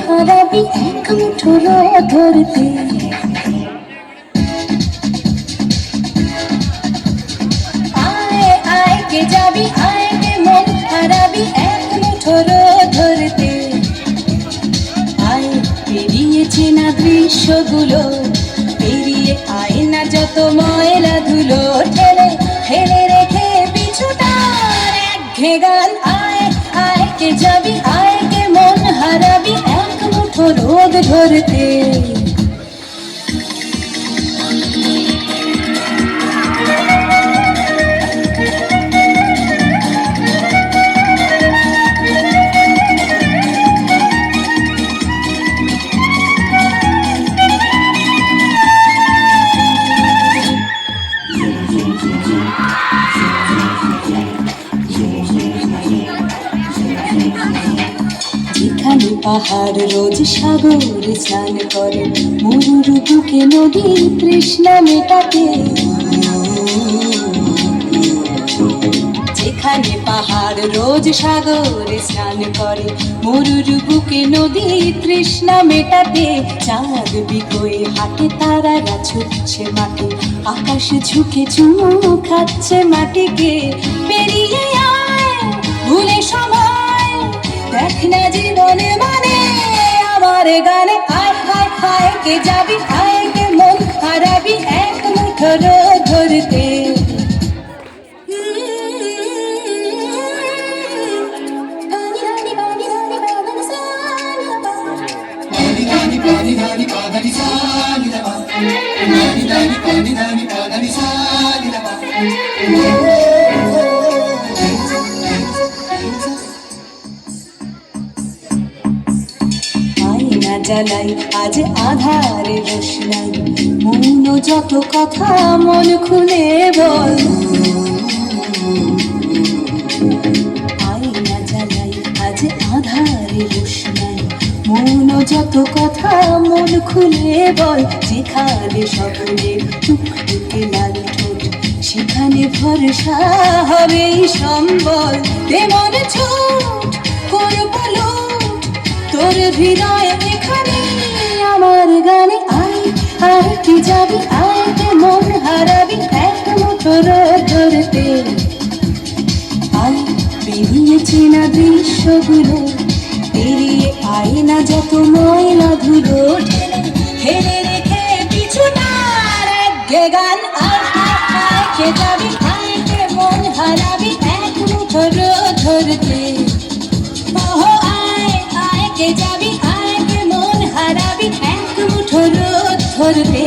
হারাবি এক মুঠো ধরতে আয় আয় কে যাবি আয় কে মন হারাবি এক মুঠো ধরতে আয় পেরিয়েছে না দৃশ্যগুলো পেরিয়ে আয় না যত ময়লা ধুলো ঠেলে ফেলে রেখে পিছুটার একঘে গান আয় আয় কে যাবি আয় কে মন হারাবি এক মুঠো রোদ ধরতে যেখানে পাহাড় রোজ সাগর স্নান করে মরুর বুকে নদীর তৃষ্ণা মেটাতে যেখানে পাহাড় রোজ সাগর স্নান করে মরুর বুকে নদীর তৃষ্ণা মেটাতে চাঁদ বিকোয়ে হাটে তারারা ছুটছে মাঠে আকাশ ঝুঁকে চুমু খাচ্ছে মাটিকে পেরিয়ে আয় ভুলে সময় দেখ না জীবনে মানে আমার গানে আয় হায় হায় কে যাবি আয় কে মন হারাবি এক মুঠো রোদ ধরতে জ্বালাই আজ আধারে রোশনাই মৌন যত কথা মন খুলে বল আয়না জ্বালাই আজ আধারে রোশনাই মৌন যত কথা মন খুলে বল যেখানে সকলের টুকটুকে লাল ঠোঁট সেখানে ভরসা হবে সম্বল তেমন ছোট করব লুট তোর হৃদয় এখানে আমার গানে আয় আয় কি যাবি আয় কে মন হারাবি এক মুঠো রোদ ধরতে আয় পেরিয়েছে না দৃশ্যগুলো পেরিয়ে আয় না যত ময়লা ধুলো ফেলে রেখে পিছুটার একঘে গান আয় আয় আয় কে যাবি আয় কে মন হারাবি এক মুঠো রোদ ধরতে কে যাবি আয় কে মন হারাবি এক মুঠো রোদ ধরতে